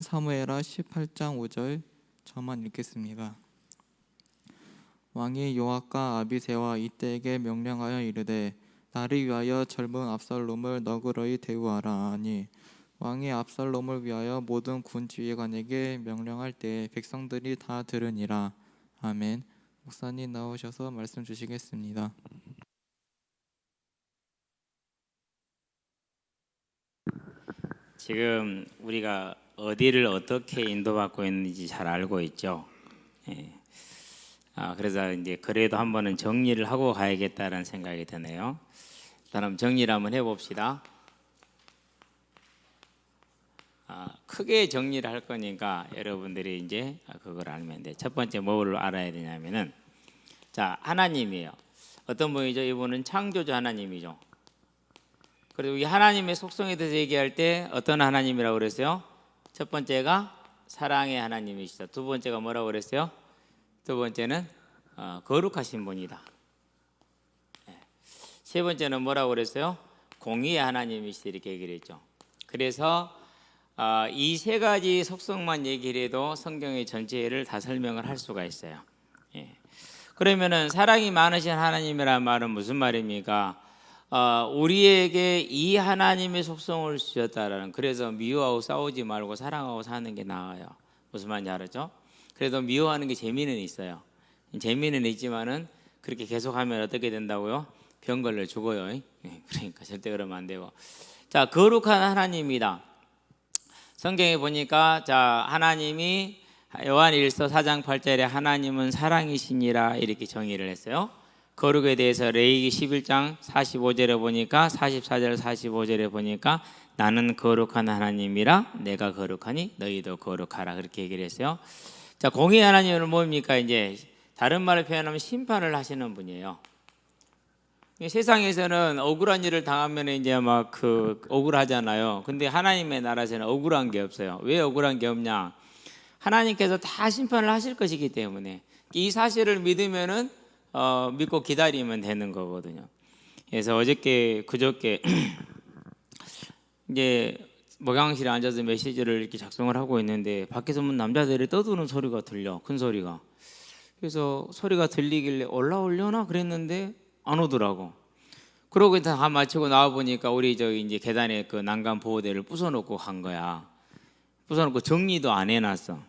사무엘하 18장 5절 저만 읽겠습니다. 왕이 요압과 아비새와 이때에게 명령하여 이르되 나를 위하여 젊은 압살롬을 너그러이 대우하라 하니 왕이 압살롬을 위하여 모든 군 지휘관에게 명령할 때 백성들이 다 들으니라. 아멘. 목사님 나오셔서 말씀 주시겠습니다. 지금 우리가 어디를 어떻게 인도받고 있는지 잘 알고 있죠. 그래서 이제 그래도 한번은 정리를 하고 가야겠다는 생각이 드네요. 그럼 정리를 한번 해봅시다. 크게 정리를 할 거니까 여러분들이 이제 그걸 알면 돼. 첫 번째 뭐를 알아야 되냐면은, 자, 하나님이에요. 어떤 분이죠? 이분은 창조주 하나님이죠. 그리고 이 하나님의 속성에 대해서 얘기할 때 어떤 하나님이라고 그랬어요? 첫 번째가 사랑의 하나님이시다. 두 번째가 뭐라고 그랬어요? 두 번째는 거룩하신 분이다. 세 번째는 뭐라고 그랬어요? 공의의 하나님이시다, 이렇게 얘기를 했죠. 그래서 이 세 가지 속성만 얘기를 해도 성경의 전체를 다 설명을 할 수가 있어요. 그러면은 사랑이 많으신 하나님이라는 말은 무슨 말입니까? 우리에게 이 하나님의 속성을 주셨다라는, 그래서 미워하고 싸우지 말고 사랑하고 사는 게 나아요. 무슨 말인지 알았죠? 그래도 미워하는 게 재미는 있어요. 재미는 있지만은 그렇게 계속하면 어떻게 된다고요? 병 걸려 죽어요. 그러니까 절대 그러면 안 되고. 자, 거룩한 하나님이다. 성경에 보니까, 자, 하나님이 요한일서 4장 8절에 하나님은 사랑이시니라 이렇게 정의를 했어요. 거룩에 대해서 레위기 11장 45절에 보니까, 44절 45절에 보니까 나는 거룩한 하나님이라 내가 거룩하니 너희도 거룩하라, 그렇게 얘기를 했어요. 자, 공의 하나님은 뭡니까? 이제 다른 말을 표현하면 심판을 하시는 분이에요. 세상에서는 억울한 일을 당하면 이제 막 억울하잖아요. 근데 하나님의 나라에서는 억울한 게 없어요. 왜 억울한 게 없냐? 하나님께서 다 심판을 하실 것이기 때문에 이 사실을 믿으면은 믿고 기다리면 되는 거거든요. 그래서 그저께 이제 목양실에 앉아서 메시지를 이렇게 작성을 하고 있는데 밖에서 남자들이 떠드는 소리가 들려, 큰 소리가. 그래서 소리가 들리길래 올라오려나 그랬는데 안 오더라고. 그러고 다 마치고 나와 보니까 우리 이제 계단에 그 난간 보호대를 부숴놓고 간 거야. 부숴놓고 정리도 안 해놨어.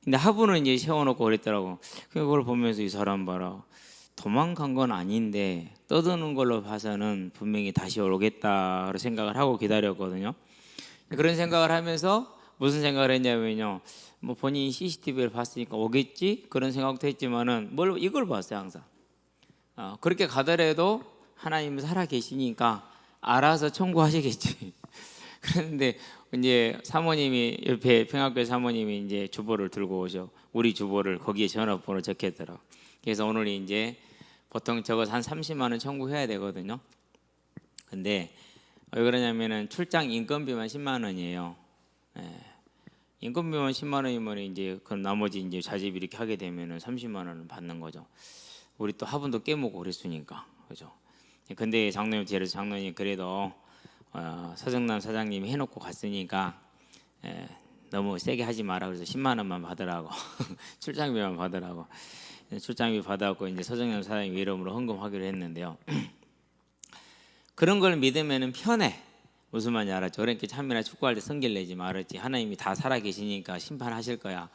근데 하부는 이제 세워놓고 그랬더라고. 그걸 보면서 이 사람 봐라, 도망간 건 아닌데 떠드는 걸로 봐서는 분명히 다시 오겠다 생각을 하고 기다렸거든요. 그런 생각을 하면서 무슨 생각을 했냐면요, 뭐 본인이 CCTV를 봤으니까 오겠지 그런 생각도 했지만은 이걸 봤어요. 항상 그렇게 가더라도 하나님은 살아 계시니까 알아서 청구하시겠지. 그런데 이제 사모님이, 옆에 평화교회 사모님이 이제 주보를 들고 오셔. 우리 주보를 거기에 전화번호 적혔더라고. 그래서 오늘 이제 보통 적어서 한 30만 원 청구해야 되거든요. 근데 왜 그러냐면은 출장 인건비만 10만 원이에요. 인건비만 10만 원이면 이제 그 나머지 이제 자집 이렇게 하게 되면은 30만 원을 받는 거죠. 우리 또 화분도 깨먹고 그랬으니까, 그죠? 근데 장로님 그래도 서정남 사장님이 해놓고 갔으니까 너무 세게 하지 마라 그래서 10만 원만 받으라고 출장비만 받으라고. 출장비 받아갖고 이제 서정남 사장님 이름으로 헌금하기로 했는데요. 그런 걸 믿으면은 편해. 무슨 말인지 알았죠? 그러니까 참이나 축구할 때 성질 내지 말았지. 하나님이 다 살아 계시니까 심판하실 거야.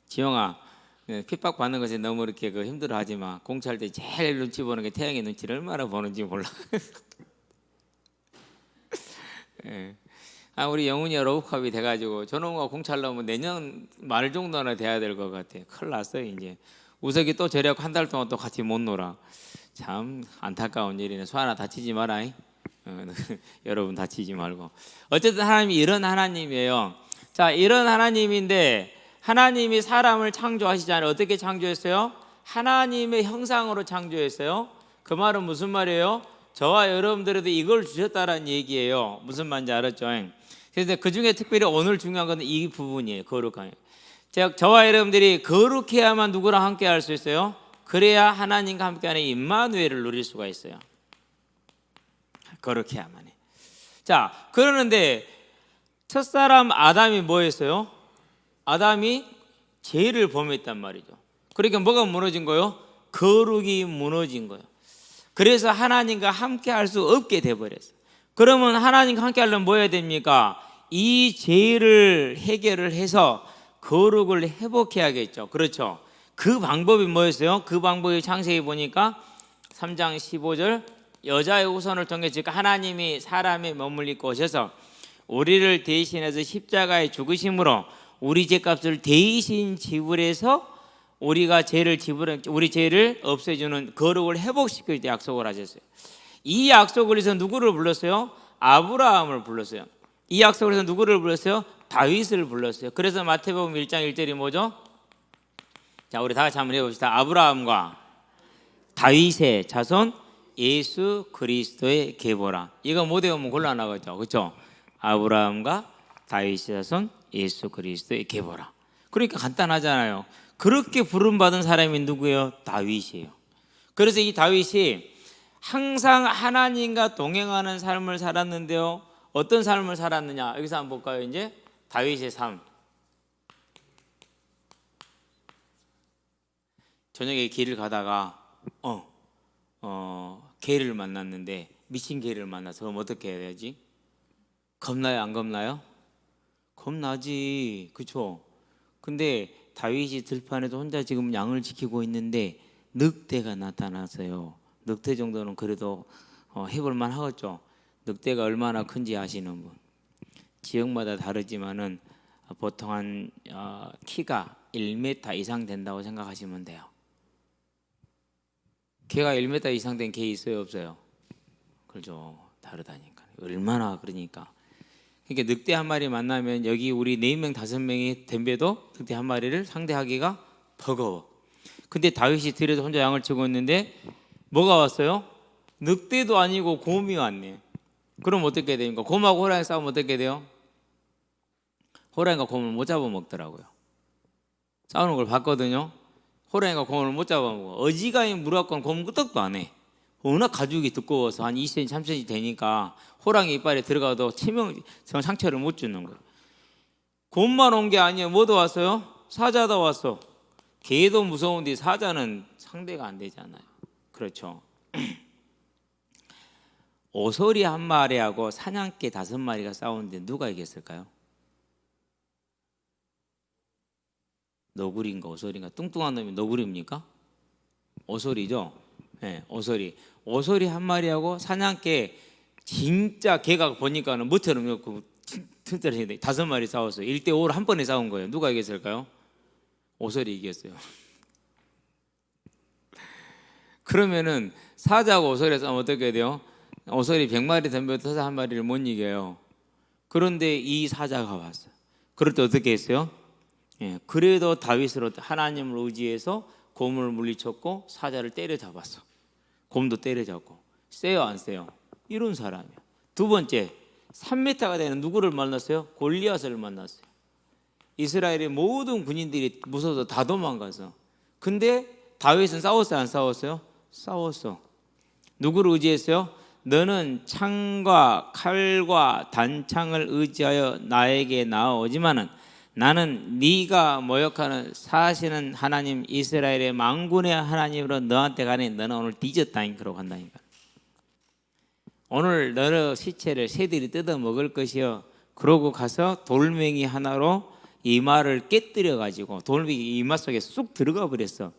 지영아, 핍박 받는 것에 너무 이렇게 힘들어하지 마. 공차할 때 제일 눈치 보는 게 태양의 눈치를 얼마나 보는지 몰라. 우리 영훈이가 로브컵이 돼가지고 저놈과 공차려면 내년 말 정도는 돼야 될 것 같아. 큰일 났어요. 이제 우석이 또 저래갖고 한 달 동안 또 같이 못 놀아. 참 안타까운 일이네. 수아나 다치지 마라. 여러분 다치지 말고. 어쨌든 하나님이 이런 하나님이에요. 자, 이런 하나님인데 하나님이 사람을 창조하시잖아요. 어떻게 창조했어요? 하나님의 형상으로 창조했어요. 그 말은 무슨 말이에요? 저와 여러분들에도 이걸 주셨다라는 얘기예요. 무슨 말인지 알았죠? 그래서 그 중에 특별히 오늘 중요한 건 이 부분이에요. 거룩함. 저와 여러분들이 거룩해야만 누구랑 함께 할 수 있어요? 그래야 하나님과 함께하는 임마누엘을 누릴 수가 있어요. 거룩해야만 해. 자, 그러는데 첫사람 아담이 뭐 했어요? 아담이 죄를 범했단 말이죠. 그러니까 뭐가 무너진 거예요? 거룩이 무너진 거예요. 그래서 하나님과 함께 할 수 없게 돼버렸어요. 그러면 하나님과 함께 하려면 뭐 해야 됩니까? 이 죄를 해결을 해서 거룩을 회복해야겠죠. 그렇죠. 그 방법이 뭐였어요? 그 방법이 창세기 보니까 3장 15절 여자의 후손을 통해 즉 하나님이 사람에 머물리고 오셔서 우리를 대신해서 십자가에 죽으심으로 우리 죄값을 대신 지불해서 우리가 우리 죄를 없애주는 거룩을 회복시킬 때 약속을 하셨어요. 이 약속을 해서 누구를 불렀어요? 아브라함을 불렀어요. 이 약속을 해서 누구를 불렀어요? 다윗을 불렀어요. 그래서 마태복음 1장 1절이 뭐죠? 자, 우리 다 같이 한번 해봅시다. 아브라함과 다윗의 자손 예수 그리스도의 계보라. 이거 못 외우면 곤란하겠죠. 그렇죠? 아브라함과 다윗의 자손 예수 그리스도의 계보라. 그러니까 간단하잖아요. 그렇게 부름받은 사람이 누구예요? 다윗이에요. 그래서 이 다윗이 항상 하나님과 동행하는 삶을 살았는데요. 어떤 삶을 살았느냐? 여기서 한번 볼까요? 이제 다윗의 삶. 저녁에 길을 가다가 개를 만났는데 미친 개를 만나서 그럼 어떻게 해야 되지? 겁나요? 안 겁나요? 겁나지. 그렇죠? 근데 다윗이 들판에서 혼자 지금 양을 지키고 있는데 늑대가 나타났어요. 늑대 정도는 그래도 해볼만 하겠죠. 늑대가 얼마나 큰지 아시는 분. 지역마다 다르지만은 보통 한 키가 1m 이상 된다고 생각하시면 돼요. 개가 1m 이상 된 개 있어요? 없어요? 그렇죠. 다르다니까. 얼마나 그러니까. 그러니까 늑대 한 마리 만나면 여기 우리 4명 5명이 덤벼도 늑대 한 마리를 상대하기가 버거워. 근데 다윗이 들에서 혼자 양을 치고 있는데 뭐가 왔어요? 늑대도 아니고 곰이 왔네. 그럼 어떻게 됩니까? 곰하고 호랑이 싸우면 어떻게 돼요? 호랑이가 곰을 못 잡아먹더라고요. 싸우는 걸 봤거든요. 호랑이가 곰을 못 잡아먹어. 어지간히 물어갖고는 곰 끄떡도 안 해. 워낙 가죽이 두꺼워서 한 2cm, 3cm 되니까 호랑이 이빨에 들어가도 치명 상처를 못 주는 거예요. 곰만 온 게 아니에요. 뭐도 왔어요? 사자도 왔어. 개도 무서운데 사자는 상대가 안 되잖아요. 그렇죠. 오소리 한 마리하고 사냥개 5마리가 싸우는데 누가 이겼을까요? 너구리인가 오소리인가? 뚱뚱한 놈이 너구리입니까? 오소리죠. 네, 오소리. 오소리 한 마리하고 사냥개 진짜 개가 보니까는 뭐처럼 튼튼해 5마리 싸웠어요. 1대5로 한 번에 싸운 거예요. 누가 이겼을까요? 오소리 이겼어요. 그러면은 사자하고 오소리 싸우면 어떻게 돼요? 오소리 100마리 덤벼도 사자 한 마리를 못 이겨요. 그런데 이 사자가 왔어요. 그럴 때 어떻게 했어요? 예, 그래도 다윗으로 하나님을 의지해서 곰을 물리쳤고 사자를 때려잡았어. 곰도 때려잡고. 세요 안 세요? 이런 사람이야. 두 번째 3m가 되는 누구를 만났어요? 골리앗을 만났어요. 이스라엘의 모든 군인들이 무서워서 다 도망가서. 근데 다윗은 싸웠어요 안 싸웠어요? 싸웠어. 누구를 의지했어요? 너는 창과 칼과 단창을 의지하여 나에게 나아오지만은 나는 네가 모욕하는 사시는 하나님 이스라엘의 만군의 하나님으로 너한테 가니 너는 오늘 뒤졌다니까 그러고 간다니까. 오늘 너의 시체를 새들이 뜯어 먹을 것이요. 그러고 가서 돌멩이 하나로 이마를 깨뜨려 가지고 돌멩이 이마 속에 쑥 들어가 버렸어.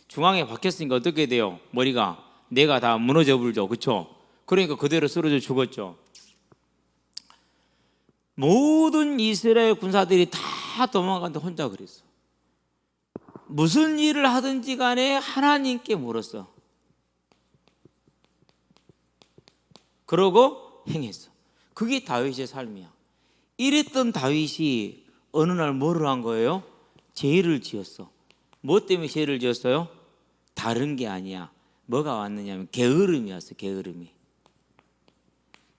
중앙에 박혔으니까 어떻게 돼요? 머리가 내가 다 무너져 불죠. 그렇죠? 그러니까 그대로 쓰러져 죽었죠. 모든 이스라엘 군사들이 다 도망갔는데 혼자 그랬어. 무슨 일을 하든지 간에 하나님께 물었어. 그러고 행했어. 그게 다윗의 삶이야. 이랬던 다윗이 어느 날 뭐를 한 거예요? 죄를 지었어. 뭐 때문에 죄를 지었어요? 다른 게 아니야. 뭐가 왔느냐면 게으름이 왔어. 게으름이.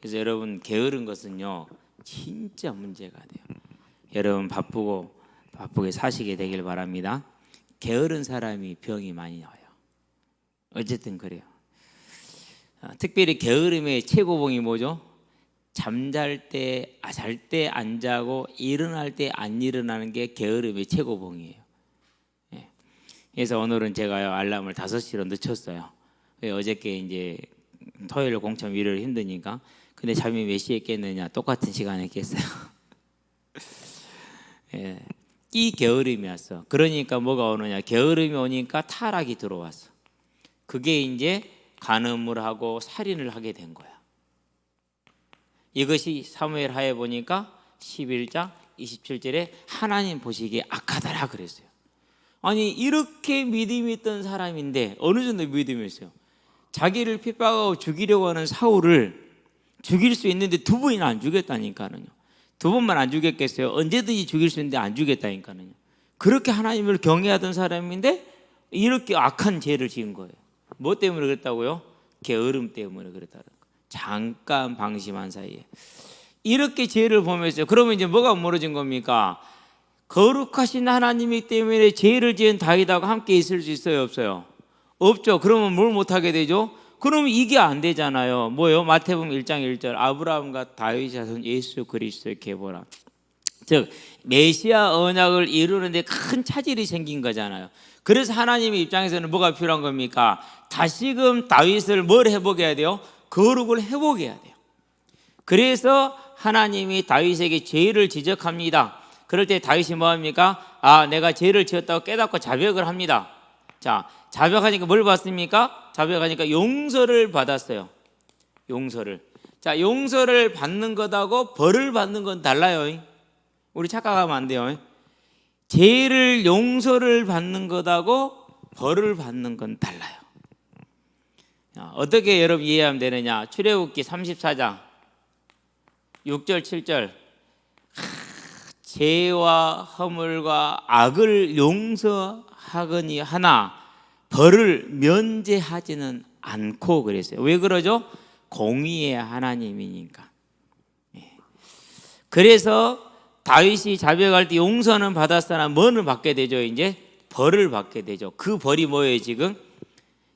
그래서 여러분 게으른 것은요 진짜 문제가 돼요. 여러분 바쁘게 사시게 되길 바랍니다. 게으른 사람이 병이 많이 나와요. 어쨌든 그래요. 특별히 게으름의 최고봉이 뭐죠? 잠잘 때 잘 때 안 자고 일어날 때 안 일어나는 게 게으름의 최고봉이에요. 예. 그래서 오늘은 제가요 알람을 5시로 늦췄어요. 어저께 이제 토요일 공참 일요일 힘드니까. 근데 잠이 몇 시에 깼느냐? 똑같은 시간에 깼어요. 예. 이 게으름이 왔어. 그러니까 뭐가 오느냐? 게으름이 오니까 타락이 들어왔어. 그게 이제 간음을 하고 살인을 하게 된 거야. 이것이 사무엘 하에 보니까 11장 27절에 하나님 보시기에 악하더라 그랬어요. 아니 이렇게 믿음이 있던 사람인데 어느 정도 믿음이 있어요. 자기를 핍박하고 죽이려고 하는 사울을 죽일 수 있는데 2번이나 안 죽였다니까는요. 2번만 안 죽였겠어요? 언제든지 죽일 수 있는데 안 죽였다니까는요. 그렇게 하나님을 경외하던 사람인데 이렇게 악한 죄를 지은 거예요. 뭐 때문에 그랬다고요? 게으름 때문에 그랬다는 거예요. 잠깐 방심한 사이에 이렇게 죄를 범했어요. 그러면 이제 뭐가 멀어진 겁니까? 거룩하신 하나님이기 때문에 죄를 지은 다윗하고 함께 있을 수 있어요? 없어요? 없죠. 그러면 뭘 못하게 되죠? 그러면 이게 안 되잖아요. 뭐요? 마태복음 1장 1절 아브라함과 다윗의 자손 예수 그리스도의 계보라. 즉 메시아 언약을 이루는데 큰 차질이 생긴 거잖아요. 그래서 하나님의 입장에서는 뭐가 필요한 겁니까? 다시금 다윗을 뭘 회복해야 돼요? 거룩을 회복해야 돼요. 그래서 하나님이 다윗에게 죄를 지적합니다. 그럴 때 다윗이 뭐합니까? 내가 죄를 지었다고 깨닫고 자백을 합니다. 자, 자백하니까 뭘 받습니까? 자백하니까 용서를 받았어요. 용서를. 자, 용서를 받는 것하고 벌을 받는 건 달라요. 우리 착각하면 안 돼요. 죄를 용서를 받는 것하고 벌을 받는 건 달라요. 어떻게 여러분 이해하면 되느냐? 출애굽기 34장 6절 7절 죄와 허물과 악을 용서하거니 하나 벌을 면제하지는 않고 그랬어요. 왜 그러죠? 공의의 하나님이니까. 그래서 다윗이 자백할 때 용서는 받았으나 뭐는 받게 되죠? 이제 벌을 받게 되죠. 그 벌이 뭐예요? 지금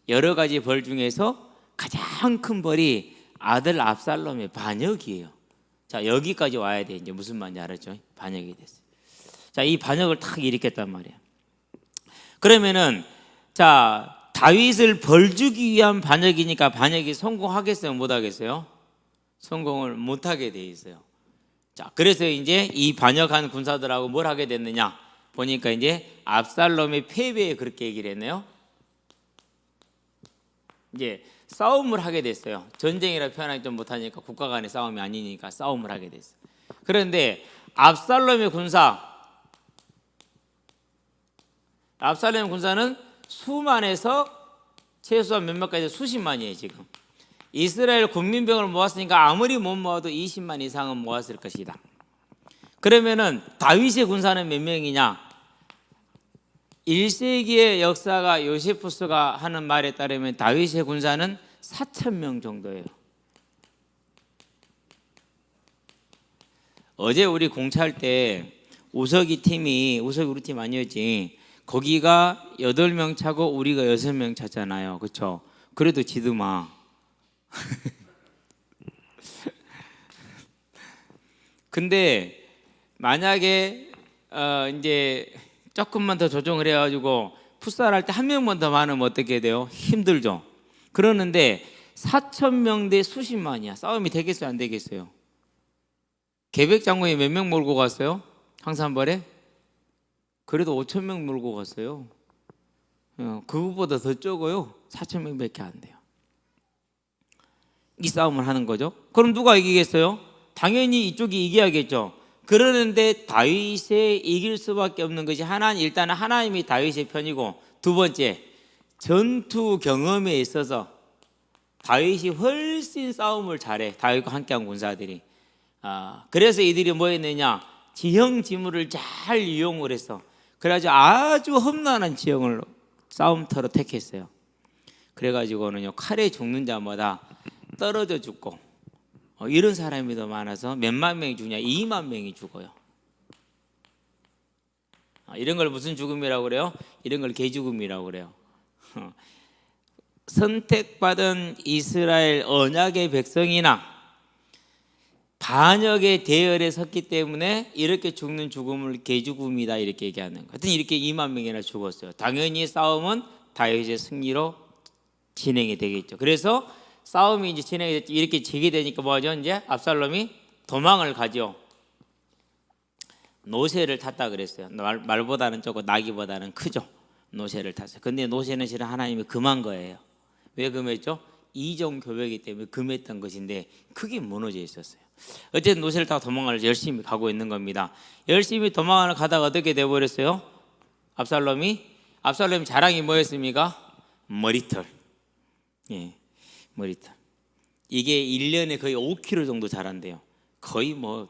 여러 가지 벌 중에서 가장 큰 벌이 아들 압살롬의 반역이에요. 자, 여기까지 와야 돼. 이제 무슨 말인지 알았죠? 반역이 됐어요. 자, 이 반역을 탁 일으켰단 말이에요. 그러면은 자, 다윗을 벌 주기 위한 반역이니까 반역이 성공하겠어요? 못하겠어요? 성공을 못하게 돼 있어요. 자, 그래서 이제 이 반역한 군사들하고 뭘 하게 됐느냐? 보니까 이제 압살롬의 패배에 그렇게 얘기를 했네요. 이제 싸움을 하게 됐어요. 전쟁이라 표현하기 좀 못하니까 국가 간의 싸움이 아니니까 싸움을 하게 됐어요. 그런데 압살롬의 군사는 수만에서 최소한 몇몇 가지 수십만이에요. 지금 이스라엘 국민병을 모았으니까 아무리 못 모아도 20만 이상은 모았을 것이다. 그러면은 다윗의 군사는 몇 명이냐? 1세기의 역사가 요세푸스가 하는 말에 따르면 다윗의 군사는 4,000명 정도예요. 어제 우리 공차할 때 우석이 우리 팀 아니었지. 거기가 8명 차고 우리가 6명 찼잖아요. 그렇죠? 그래도 지드마. 근데 만약에 이제 조금만 더 조정을 해가지고 풋살할 때 1명만 더 많으면 어떻게 돼요? 힘들죠. 그러는데 4,000명 대 수십만이야. 싸움이 되겠어요? 안 되겠어요? 계백장군이 몇 명 몰고 갔어요? 황산벌에? 그래도 5,000명 몰고 갔어요. 그것보다 더 적어요. 4,000명밖에 안 돼요. 이 싸움을 하는 거죠. 그럼 누가 이기겠어요? 당연히 이쪽이 이겨야겠죠. 그러는데 다윗이 이길 수밖에 없는 것이 일단은 하나님이 다윗의 편이고, 두 번째 전투 경험에 있어서 다윗이 훨씬 싸움을 잘해. 다윗과 함께한 군사들이. 그래서 이들이 뭐 했느냐? 지형 지물을 잘 이용을 했어. 그래가지고 아주 험난한 지형을 싸움터로 택했어요. 그래가지고는요, 칼에 죽는 자마다 떨어져 죽고, 이런 사람이 더 많아서 몇만 명이 죽냐? 2만 명이 죽어요. 이런 걸 무슨 죽음이라고 그래요? 이런 걸 개죽음이라고 그래요. 선택받은 이스라엘 언약의 백성이나 반역의 대열에 섰기 때문에 이렇게 죽는 죽음을 개죽음이다 이렇게 얘기하는 거예요. 하여튼 이렇게 2만 명이나 죽었어요. 당연히 싸움은 다윗의 승리로 진행이 되겠죠. 그래서 싸움이 이제 진행이 됐죠. 이렇게 지게 되니까 뭐죠? 이제 압살롬이 도망을 가죠. 노새를 탔다 그랬어요. 말보다는 조금 나귀보다는 크죠. 노새를 탔어요. 근데 노새는 실은 하나님이 금한 거예요. 왜 금했죠? 이종 교배이기 때문에 금했던 것인데 크게 무너져 있었어요. 어쨌든 노새를 타고 도망을 열심히 가고 있는 겁니다. 열심히 도망을 가다가 어떻게 돼버렸어요? 압살롬이 자랑이 뭐였습니까? 머리털. 예, 머리털. 이게 1년에 거의 5kg 정도 자란대요. 거의 뭐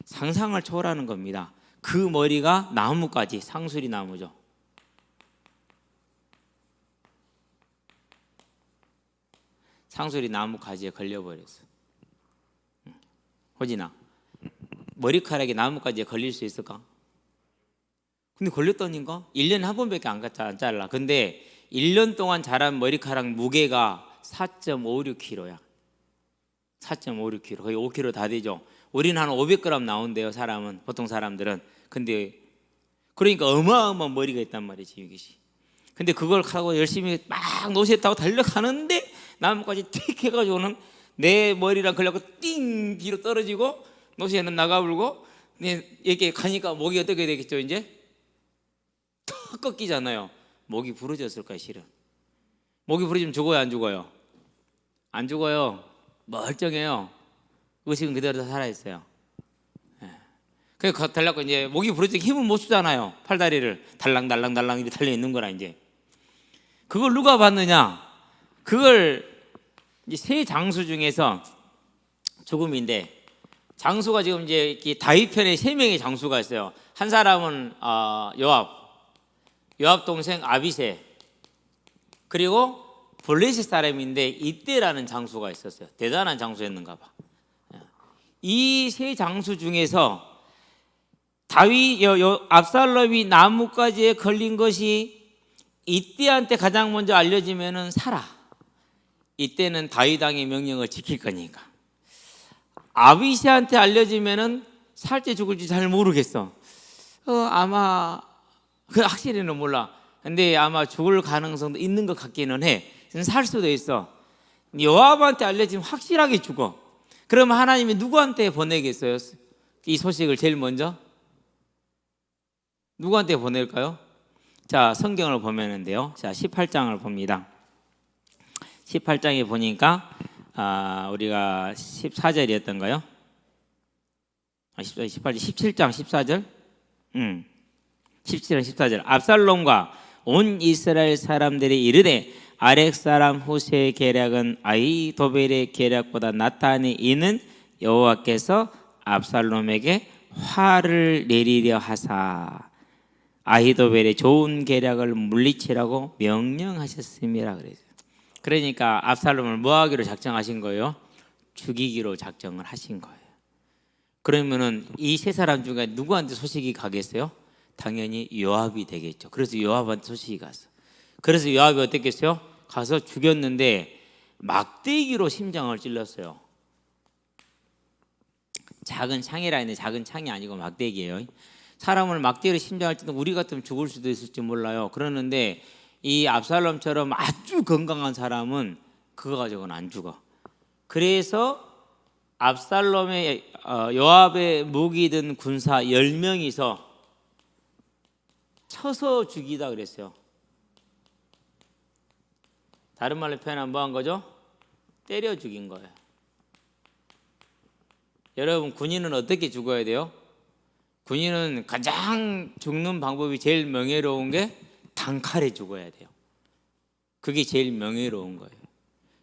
상상을 초월하는 겁니다. 그 머리가 나무까지, 상수리 나무죠. 상수리 나무 가지에 걸려버렸어. 호진아, 머리카락이 나무가지에 걸릴 수 있을까? 근데 걸렸다니까? 1년에 한 번밖에 안 잘라. 근데 1년 동안 자란 머리카락 무게가 4.56kg야. 4.56kg, 거의 5kg 다 되죠. 우리는 한 500g 나온대요, 사람은. 보통 사람들은. 근데 그러니까 어마어마한 머리가 있단 말이지, 이것이. 근데 그걸 하고 열심히 막 노새 타고 달려가는데 나무까지 틱 해가지고는 내 머리랑 걸려갖고 띵 뒤로 떨어지고 노새는 나가불고 이렇게 가니까 목이 어떻게 되겠죠? 이제 턱 꺾이잖아요. 목이 부러졌을까요? 실은 목이 부러지면 죽어요, 안 죽어요? 안 죽어요. 멀쩡해요. 의식은 그대로 다 살아있어요. 그래서 달라고 이제 목이 부러지기 힘은 못 쓰잖아요. 팔다리를 달랑달랑달랑 이렇게 달려 있는 거라. 이제 그걸 누가 봤느냐? 그걸 이제 세 장수 중에서 죽음인데, 장수가 지금 이제 다윗 편에 3명의 장수가 있어요. 한 사람은 요압 동생 아비새, 그리고 블레셋 사람인데 이때라는 장수가 있었어요. 대단한 장수였는가 봐. 이 세 장수 중에서 압살롬이 나뭇가지에 걸린 것이 이때한테 가장 먼저 알려지면은 살아. 이때는 다윗 왕의 명령을 지킬 거니까. 아비새한테 알려지면은 살지 죽을지 잘 모르겠어. 아마 그 확실히는 몰라. 근데 아마 죽을 가능성도 있는 것 같기는 해. 살 수도 있어. 요압한테 알려지면 확실하게 죽어. 그러면 하나님이 누구한테 보내겠어요? 이 소식을 제일 먼저 누구한테 보낼까요? 자, 성경을 보면은데요. 자, 18장을 봅니다. 18장에 보니까 우리가 14절이었던가요? 17장 14절? 17장 14절. 압살롬과 온 이스라엘 사람들이 이르되 아렉 사람 후세의 계략은 아히도벨의 계략보다 낫다니 이는 여호와께서 압살롬에게 화를 내리려 하사 아히도벨의 좋은 계략을 물리치라고 명령하셨음이라 그래요. 그러니까 압살롬을 뭐 하기로 작정하신 거예요? 죽이기로 작정을 하신 거예요. 그러면은 이 세 사람 중에 누구한테 소식이 가겠어요? 당연히 요압이 되겠죠. 그래서 요압한테 소식이 갔어. 그래서 요압이 어떻게 했어요? 가서 죽였는데 막대기로 심장을 찔렀어요. 작은 창이라 했는데 작은 창이 아니고 막대기예요. 사람을 막대기로 심장을 찔면 우리 같으면 죽을 수도 있을지 몰라요. 그러는데 이 압살롬처럼 아주 건강한 사람은 그거 가지고는 안 죽어. 그래서 압살롬의 요압의 무기 든 군사 10명이서 쳐서 죽이다 그랬어요. 다른 말로 표현하면 뭐 한 거죠? 때려 죽인 거예요. 여러분, 군인은 어떻게 죽어야 돼요? 군인은 가장 죽는 방법이 제일 명예로운 게 단칼에 죽어야 돼요. 그게 제일 명예로운 거예요.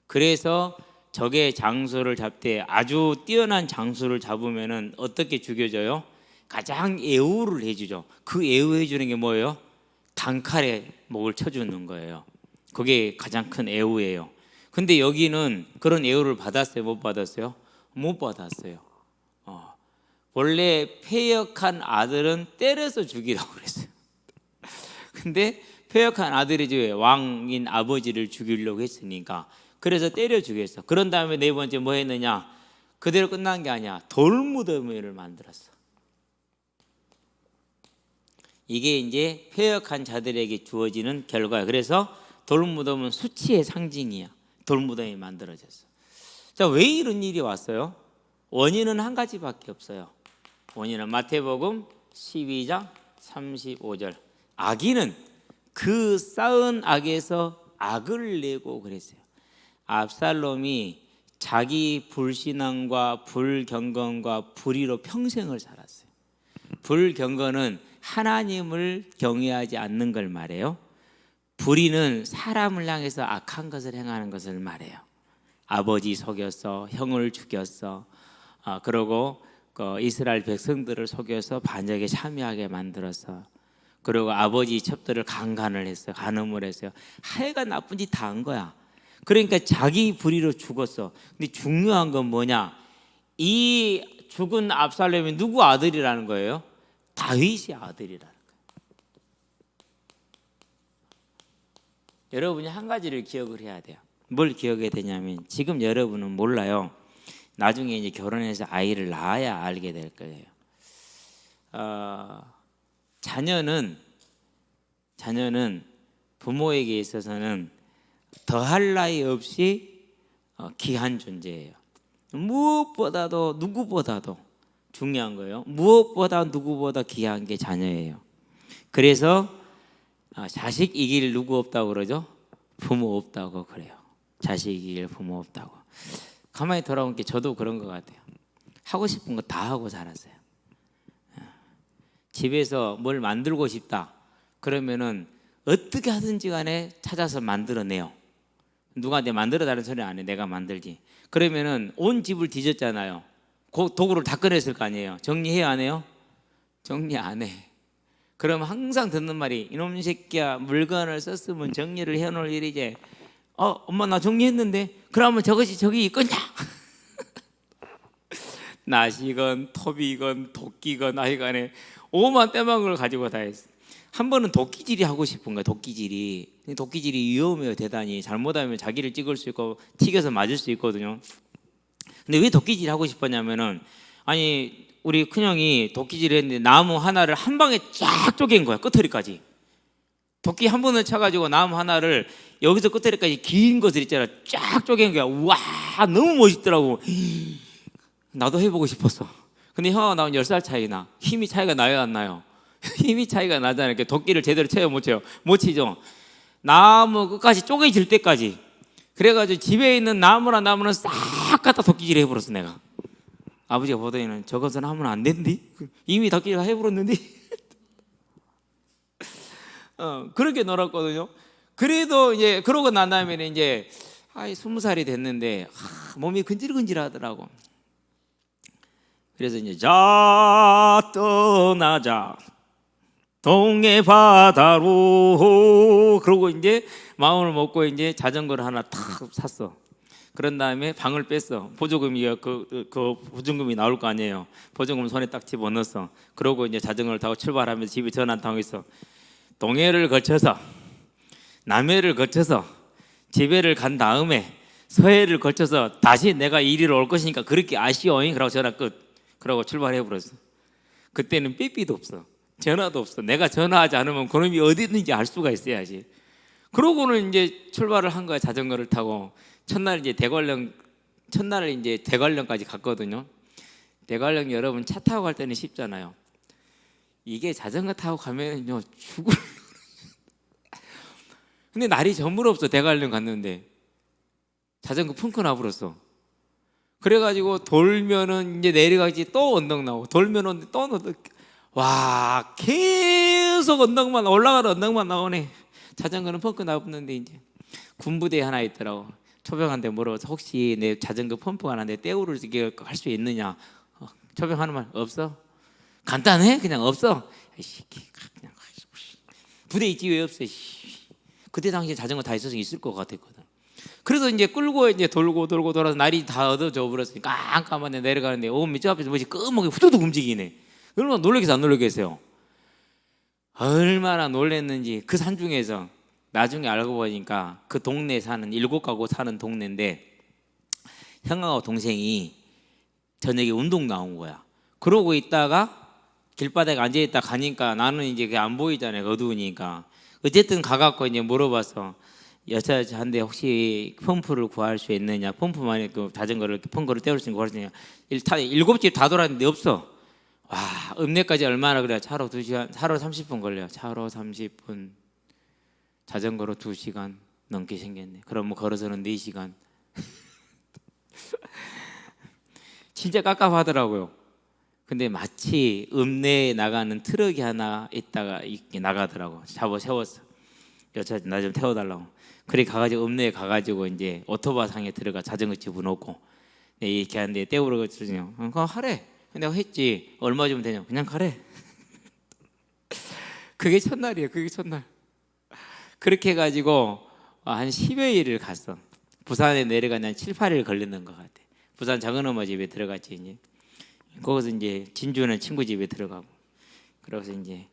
그래서 적의 장수를 잡되 아주 뛰어난 장수를 잡으면은 어떻게 죽여져요? 가장 애우를 해주죠. 그 애우해 주는 게 뭐예요? 단칼에 목을 쳐주는 거예요. 그게 가장 큰 애우예요. 근데 여기는 그런 애우를 받았어요? 못 받았어요? 못 받았어요. 원래 패역한 아들은 때려서 죽이라고 그랬어요. 근데 패역한 아들이지 왕인 아버지를 죽이려고 했으니까 그래서 때려 죽였어. 그런 다음에 네 번째 뭐 했느냐? 그대로 끝난 게 아니야. 돌무더미를 만들었어. 이게 이제 패역한 자들에게 주어지는 결과야. 그래서 돌무덤은 수치의 상징이야. 돌무덤이 만들어졌어. 자, 왜 이런 일이 왔어요? 원인은 한 가지밖에 없어요. 원인은 마태복음 12장 35절. 악인은 그 쌓은 악에서 악을 내고 그랬어요. 압살롬이 자기 불신앙과 불경건과 불의로 평생을 살았어요. 불경건은 하나님을 경외하지 않는 걸 말해요. 불의는 사람을 향해서 악한 것을 행하는 것을 말해요. 아버지 속였어, 형을 죽였어, 그리고 이스라엘 백성들을 속여서 반역에 참여하게 만들었어. 그리고 아버지 첩들을 강간을 했어요. 간음을 했어요. 하여간 나쁜 짓 다 한 거야. 그러니까 자기 불의로 죽었어. 근데 중요한 건 뭐냐? 이 죽은 압살롬이 누구 아들이라는 거예요? 다윗의 아들이라는 거예요. 여러분이 한 가지를 기억을 해야 돼요. 뭘 기억해야 되냐면 지금 여러분은 몰라요. 나중에 이제 결혼해서 아이를 낳아야 알게 될 거예요. 자녀는 부모에게 있어서는 더할 나위 없이 귀한 존재예요. 무엇보다도 누구보다도 중요한 거예요. 무엇보다 누구보다 귀한 게 자녀예요. 그래서 자식 이길 누구 없다고 그러죠? 부모 없다고 그래요. 자식 이길 부모 없다고. 가만히 돌아보니까 저도 그런 것 같아요. 하고 싶은 거 다 하고 살았어요. 집에서 뭘 만들고 싶다 그러면은 어떻게 하든지 간에 찾아서 만들어내요. 누구한테 만들어달라는 소리 안 해. 내가 만들지. 그러면은 온 집을 뒤졌잖아요. 도구를 다 꺼냈을 거 아니에요. 정리해야 안 해요? 정리 안 해. 그러면 항상 듣는 말이 이놈 새끼야 물건을 썼으면 정리를 해놓을 일이지. 엄마 나 정리했는데. 그러면 저것이 저기 있겠냐? 낫이건 톱이건 도끼건 하여간에 오만 때망을 가지고 다 했어. 한 번은 도끼질이 하고 싶은 거야. 도끼질이 위험해요. 대단히 잘못하면 자기를 찍을 수 있고 튀겨서 맞을 수 있거든요. 근데 왜 도끼질 하고 싶었냐면은 아니 우리 큰형이 도끼질을 했는데 나무 하나를 한 방에 쫙 쪼갠 거야. 끝머리까지. 도끼 한 번을 쳐가지고 나무 하나를 여기서 끝머리까지 긴 것을 있잖아. 쫙 쪼갠 거야. 와 너무 멋있더라고. 나도 해보고 싶었어. 근데 형하고 나는 10살 차이 나. 힘이 차이가 나요 안 나요? 힘이 차이가 나잖아요. 이렇게 도끼를 제대로 쳐요 못 쳐요? 못 치죠. 나무 끝까지 쪼개질 때까지. 그래가지고 집에 있는 나무는 싹 갖다 도끼질 해버렸어 내가. 아버지가 보더니는 저것은 하면 안 된디? 이미 도끼질 해버렸는데. 그렇게 놀았거든요. 그래도 이제 그러고 난 다음에 이제 20살이 됐는데 몸이 근질근질하더라고. 그래서 이제 자 떠나자 동해 바다로 그러고 이제 마음을 먹고 이제 자전거를 하나 탁 샀어. 그런 다음에 방을 뺐어. 보조금이 그 보증금이 나올 거 아니에요. 보증금 손에 딱 집어넣었어. 그러고 이제 자전거를 타고 출발하면서 집에 전화 한 통 있어. 동해를 거쳐서 남해를 거쳐서 지배를 간 다음에 서해를 거쳐서 다시 내가 이리로 올 것이니까 그렇게 아쉬워잉. 그러고 전화 끝. 그러고 출발해버렸어. 그때는 삐삐도 없어. 전화도 없어. 내가 전화하지 않으면 그놈이 어디 있는지 알 수가 있어야지. 그러고는 이제 출발을 한 거야. 자전거를 타고 첫날을 이제 대관령까지 갔거든요. 대관령 여러분 차 타고 갈 때는 쉽잖아요. 이게 자전거 타고 가면요 죽을. 근데 날이 저물었어. 대관령 갔는데 자전거 펑크 나버렸어. 그래가지고 돌면은 이제 내려가지 또 언덕 나오고 돌면은 또 언덕. 와 계속 언덕만 올라가는 언덕만 나오네. 자전거는 펑크 나왔는데 이제 군부대 하나 있더라고. 초병한테 물어서 혹시 내 자전거 펌프가 하나인데 떼우를 할 수 있느냐. 초병 하는 말 없어. 간단해 그냥 없어. 그냥 부대 있지 왜 없어. 그때 당시에 자전거 다 있어서 있을 것 같았거든. 그래서 이제 끌고 이제 돌고 돌아서 날이 다 어두워져 버렸으니까 깜깜한데 내려가는데 밑 앞에서 뭐지 끄먹이 후두둑 움직이네. 얼마나 놀라겠어 안 놀라겠어요? 얼마나 놀랬는지. 그 산중에서 나중에 알고 보니까 그 동네에 사는 7가구 사는 동네인데 형하고 동생이 저녁에 운동 나온 거야. 그러고 있다가 길바닥에 앉아있다 가니까 나는 이제 그게 안 보이잖아요. 어두우니까. 어쨌든 가갖고 이제 물어봤어. 여자한테 혹시 펌프를 구할 수 있느냐? 펌프만 그 자전거를 펌프를 때울 수 있는 거 구할 수 있느냐? 7집 다 돌았는데 없어. 와, 읍내까지 얼마나 그래? 차로 2시간, 차로 30분 걸려. 차로 30분, 자전거로 2시간 넘게 생겼네. 그럼 뭐 걸어서는 4시간. 진짜 깝깝하더라고요. 근데 마치 읍내에 나가는 트럭이 하나 있다가 이렇게 나가더라고. 잡아 세웠어. 여차 나 좀 태워달라고. 그래 가가지고 읍내에 가가지고 이제 오토바 상에 들어가 자전거 집어넣고 이렇게 하는데 떼우러 그러더니 그거 하래. 내가 했지. 얼마 주면 되냐? 그냥 가래. 그게 첫날이에요. 그게 첫날. 그렇게 해가지고 한 10여일을 갔어. 부산에 내려가면 한 7, 8일 걸리는 것 같아. 부산 작은 엄마 집에 들어갔지 이제. 거기서 이제 진주는 친구 집에 들어가고. 그래서 이제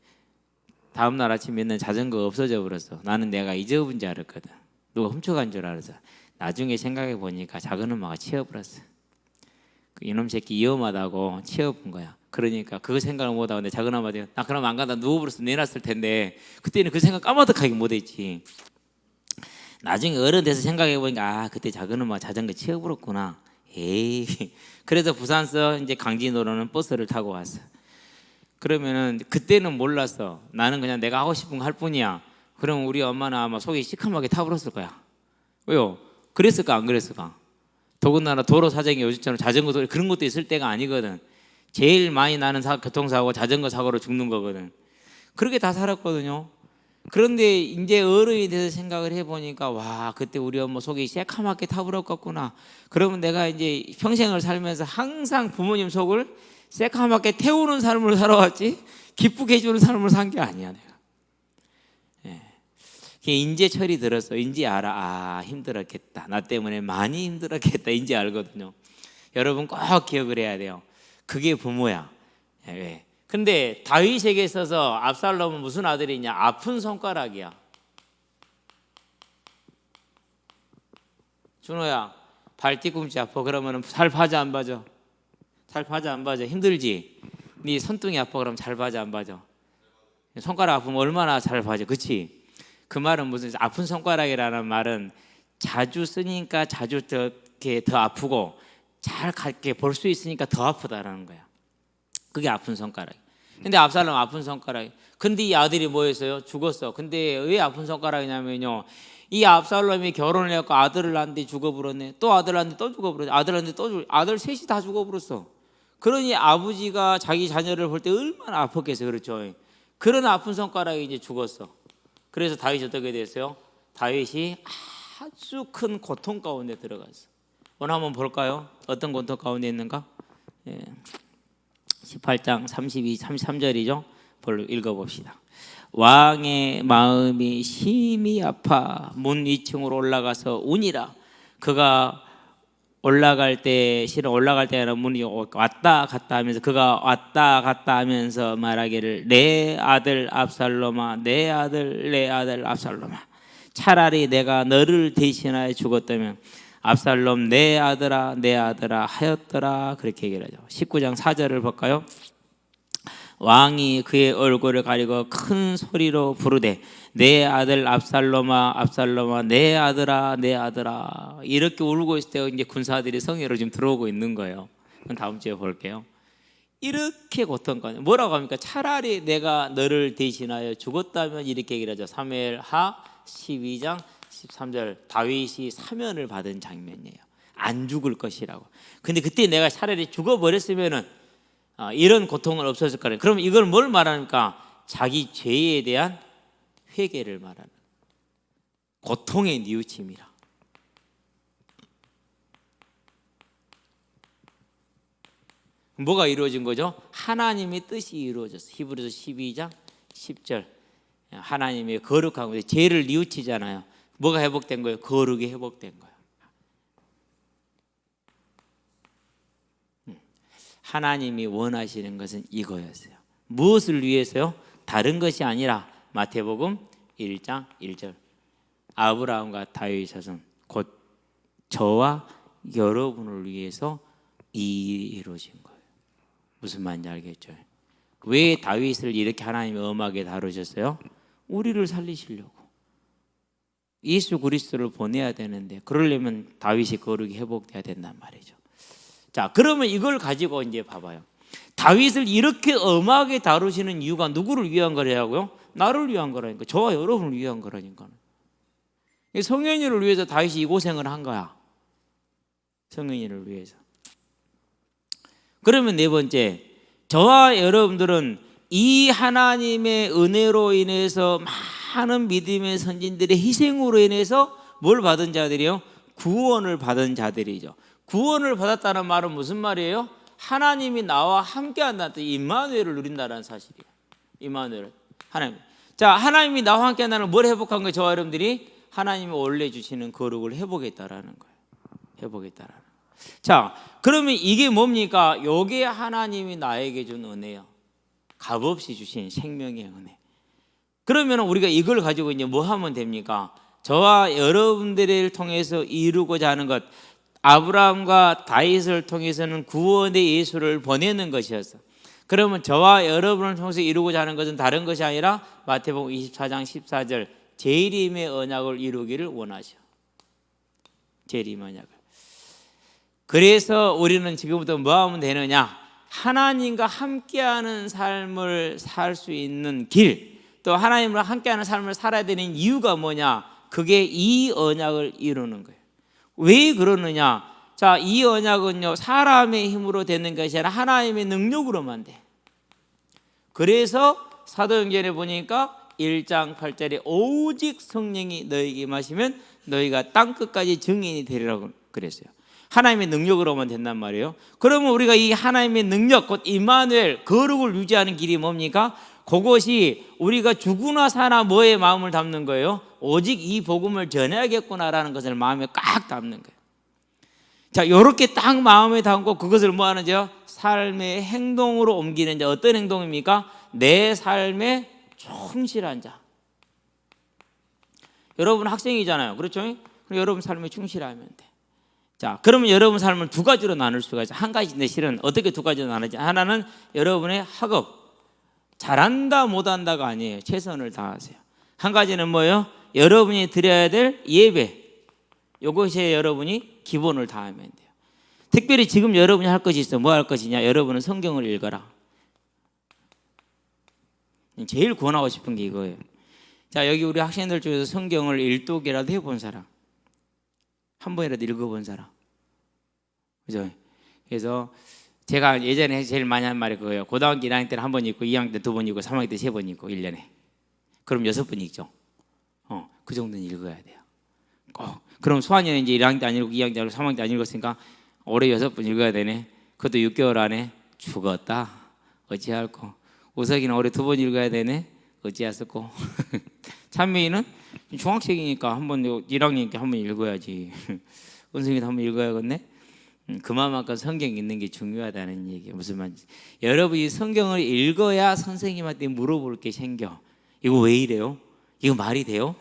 다음 날 아침에는 자전거 없어져 버렸어. 나는 내가 잊어본 줄 알았거든. 누가 훔쳐간 줄 알았어. 나중에 생각해 보니까 작은 엄마가 치워버렸어. 그 이놈 새끼 위험하다고 치워본 거야. 그러니까 그거 생각을 못하고 내 작은 엄마한테 나 그럼 안 간다 누워버렸어 내놨을 텐데 그때는 그 생각 까마득하게 못했지. 나중에 어른 돼서 생각해 보니까 아 그때 작은 엄마 자전거 치워버렸구나. 에이. 그래서 부산서 이제 강진으로는 버스를 타고 왔어. 그러면은 그때는 몰랐어. 나는 그냥 내가 하고 싶은 거 할 뿐이야. 그럼 우리 엄마는 아마 속이 시커멓게 타버렸을 거야. 왜요? 그랬을까 안 그랬을까? 더군다나 도로 사정이 요즘처럼 자전거 도로 그런 것도 있을 때가 아니거든. 제일 많이 나는 교통사고 자전거 사고로 죽는 거거든. 그렇게 다 살았거든요. 그런데 이제 어른이 돼서 생각을 해보니까 와 그때 우리 엄마 속이 새카맣게 타버렸겠구나. 그러면 내가 이제 평생을 살면서 항상 부모님 속을 새카맣게 태우는 삶을 살아왔지 기쁘게 해주는 삶을 산 게 아니야 내가. 예. 인제 철이 들었어. 인제 알아. 아 힘들었겠다. 나 때문에 많이 힘들었겠다. 인제 알거든요. 여러분 꼭 기억을 해야 돼요. 그게 부모야. 예, 왜? 근데 다윗에게 있어서 압살롬은 무슨 아들이냐? 아픈 손가락이야. 준호야 발 뒤꿈치 아파. 그러면 살 파져 안 파져? 살 파져 안 파져? 힘들지? 네 손등이 아파. 그러면 잘 파져 안 파져? 손가락 아프면 얼마나 잘 파져? 그치? 그 말은 무슨 아픈 손가락이라는 말은 자주 쓰니까 자주 더 아프고 잘 갖게 볼 수 있으니까 더 아프다라는 거야. 그게 아픈 손가락. 근데 압살롬 아픈 손가락. 근데 이 아들이 뭐였어요? 죽었어. 근데 왜 아픈 손가락이냐면요. 이 압살롬이 결혼을 해갖고 아들을 낳는데 죽어버렸네. 또 아들 낳는데 또 죽어버렸네. 아들 낳는데 또 아들 셋이 다 죽어버렸어. 그러니 아버지가 자기 자녀를 볼 때 얼마나 아팠겠어요. 그렇죠? 그런 아픈 손가락이 이제 죽었어. 그래서 다윗이 어떻게 됐어요? 다윗이 아주 큰 고통 가운데 들어갔어. 오늘 한번 볼까요? 어떤 고통 가운데 있는가? 예. 18장 32, 33절이죠. 읽어봅시다. 왕의 마음이 심히 아파 문 위층으로 올라가서 우니라. 그가 올라갈 때 실은 올라갈 때는 문이 왔다 갔다 하면서 그가 왔다 갔다 하면서 말하기를 내 아들 압살롬아 내 아들 압살롬아 차라리 내가 너를 대신하여 죽었다면 압살롬 내 아들아 하였더라. 그렇게 얘기를 하죠. 19장 4절을 볼까요? 왕이 그의 얼굴을 가리고 큰 소리로 부르되 내 아들 압살롬아 내 아들아 이렇게 울고 있을 때 이제 군사들이 성회로 지금 들어오고 있는 거예요. 그럼 다음 주에 볼게요. 이렇게 고통받는 뭐라고 합니까? 차라리 내가 너를 대신하여 죽었다면 이렇게 얘기를 하죠. 사무엘하 12장 13절 다윗이 사면을 받은 장면이에요. 안 죽을 것이라고. 근데 그때 내가 차라리 죽어버렸으면은 이런 고통은 없었을 거예요. 그럼 이걸 뭘 말합니까? 자기 죄에 대한 회개를 말하는 고통의 뉘우침이라. 뭐가 이루어진 거죠? 하나님의 뜻이 이루어졌어요. 히브리서 12장 10절 하나님의 거룩한 거예요. 죄를 뉘우치잖아요. 뭐가 회복된 거예요? 거룩이 회복된 거예요. 하나님이 원하시는 것은 이거였어요. 무엇을 위해서요? 다른 것이 아니라 마태복음 1장 1절 아브라함과 다윗의 자손 곧 저와 여러분을 위해서 이루어진 거예요. 무슨 말인지 알겠죠? 왜 다윗을 이렇게 하나님이 엄하게 다루셨어요? 우리를 살리시려고. 예수 그리스도를 보내야 되는데 그러려면 다윗이 거룩이 회복돼야 된단 말이죠. 자, 그러면 이걸 가지고 이제 봐봐요. 다윗을 이렇게 엄하게 다루시는 이유가 누구를 위한 거라고요? 나를 위한 거라니까. 저와 여러분을 위한 거라니까. 성현이를 위해서 다윗이 이 고생을 한 거야. 성현이를 위해서. 그러면 네 번째, 저와 여러분들은 이 하나님의 은혜로 인해서 많은 믿음의 선진들의 희생으로 인해서 뭘 받은 자들이요? 구원을 받은 자들이죠. 구원을 받았다는 말은 무슨 말이에요? 하나님이 나와 함께 한다는 뜻, 임마누엘을 누린다는 사실이에요. 임마누엘, 하나님. 자, 하나님이 나와 함께 한다는 뭘 회복한 거예요? 저와 여러분들이 하나님이 원래 주시는 거룩을 회복했다라는 거예요. 회복했다라는 거예요. 자, 그러면 이게 뭡니까? 이게 하나님이 나에게 준 은혜요. 값없이 주신 생명의 은혜. 그러면 우리가 이걸 가지고 이제 뭐 하면 됩니까? 저와 여러분들을 통해서 이루고자 하는 것, 아브라함과 다윗을 통해서는 구원의 예수를 보내는 것이었어. 그러면 저와 여러분을 통해서 이루고자 하는 것은 다른 것이 아니라 마태복음 24장 14절 재림의 언약을 이루기를 원하셔. 재림의 언약을. 그래서 우리는 지금부터 뭐 하면 되느냐? 하나님과 함께하는 삶을 살 수 있는 길, 또 하나님과 함께하는 삶을 살아야 되는 이유가 뭐냐? 그게 이 언약을 이루는 거예요. 왜 그러느냐? 자, 이 언약은요, 사람의 힘으로 되는 것이 아니라 하나님의 능력으로만 돼. 그래서 사도행전에 보니까 1장 8절에 오직 성령이 너희에게 임하시면 너희가 땅끝까지 증인이 되리라고 그랬어요. 하나님의 능력으로만 된단 말이에요. 그러면 우리가 이 하나님의 능력, 곧 임마누엘, 거룩을 유지하는 길이 뭡니까? 그것이 우리가 죽으나 사나 뭐에 마음을 담는 거예요? 오직 이 복음을 전해야겠구나라는 것을 마음에 꽉 담는 거예요. 자, 이렇게 딱 마음에 담고 그것을 뭐 하는지요? 삶의 행동으로 옮기는 자. 어떤 행동입니까? 내 삶에 충실한 자. 여러분 학생이잖아요. 그렇죠? 그럼 여러분 삶에 충실하면 돼. 자, 그러면 여러분 삶을 두 가지로 나눌 수가 있어요. 한 가지인데 실은 어떻게 두 가지로 나누지? 하나는 여러분의 학업. 잘한다 못한다가 아니에요. 최선을 다하세요. 한 가지는 뭐예요? 여러분이 드려야 될 예배. 이것에 여러분이 기본을 다하면 돼요. 특별히 지금 여러분이 할 것이 있어. 뭐 할 것이냐? 여러분은 성경을 읽어라. 제일 권하고 싶은 게 이거예요. 자, 여기 우리 학생들 중에서 성경을 일독이라도 해본 사람, 한 번이라도 읽어본 사람, 그죠? 그래서 제가 예전에 제일 많이 한 말이 그거예요. 고등학교 1학년 때는 한 번 읽고, 2학년 때 2번 읽고, 3학년 때 3번 읽고, 1년에. 그럼 6번 읽죠. 그 정도는 읽어야 돼요. 그럼 수학년에 이제 1학년 때 안 읽고, 2학년 때 안 읽고, 3학년 때 안 읽었으니까 올해 6번 읽어야 되네. 그것도 6개월 안에 죽었다. 어찌할꼬. 우석이는 올해 2번 읽어야 되네. 어찌했었고. 찬미는 중학생이니까 한 번, 1학년이니까 한 번 읽어야지. 은승이도 한 번 읽어야겠네. 그만큼 성경 읽는 게 중요하다는 얘기예요. 무슨 말인지. 여러분이 성경을 읽어야 선생님한테 물어볼 게 생겨. 이거 왜 이래요? 이거 말이 돼요?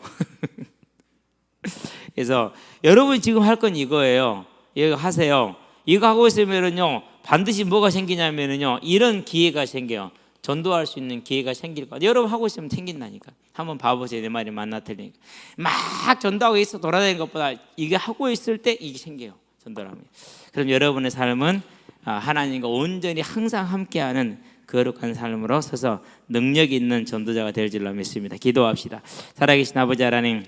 그래서 여러분 지금 할 건 이거예요. 이거 하세요. 이거 하고 있으면은요, 반드시 뭐가 생기냐면은요, 이런 기회가 생겨요. 전도할 수 있는 기회가 생길 거예요. 여러분 하고 있으면 생긴다니까. 한번 봐보세요. 내 말이 맞나 틀리니까. 막 전도하고 있어 돌아다니는 것보다 이게 하고 있을 때 이게 생겨요. 전도를 하면. 그럼 여러분의 삶은 하나님과 온전히 항상 함께하는 거룩한 삶으로 서서 능력 있는 전도자가 될 줄로 믿습니다. 기도합시다. 살아계신 아버지 하나님,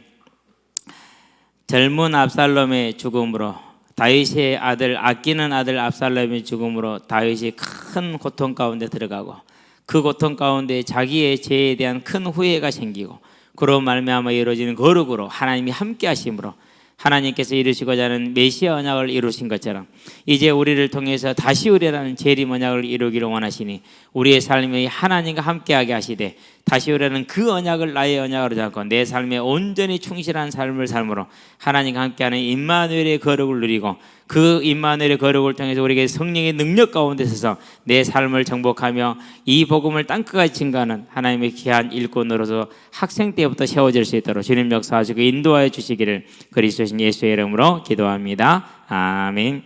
젊은 압살롬의 죽음으로, 다윗의 아들, 아끼는 아들 압살롬의 죽음으로 다윗이 큰 고통 가운데 들어가고, 그 고통 가운데 자기의 죄에 대한 큰 후회가 생기고, 그로 말미암아 이루어지는 거룩으로 하나님이 함께 하심으로 하나님께서 이루시고자 하는 메시아 언약을 이루신 것처럼 이제 우리를 통해서 다시 오려는 재림 언약을 이루기를 원하시니 우리의 삶이 하나님과 함께하게 하시되 다시 오려는 그 언약을 나의 언약으로 잡고 내 삶에 온전히 충실한 삶을 삶으로 하나님과 함께하는 임마누엘의 거룩을 누리고 그 임마누엘의 거룩을 통해서 우리에게 성령의 능력 가운데 서서 내 삶을 정복하며 이 복음을 땅끝까지 증거하는 하나님의 귀한 일꾼으로서 학생 때부터 세워질 수 있도록 주님 역사하시고 인도하여 주시기를 그리스도신 예수의 이름으로 기도합니다. 아멘.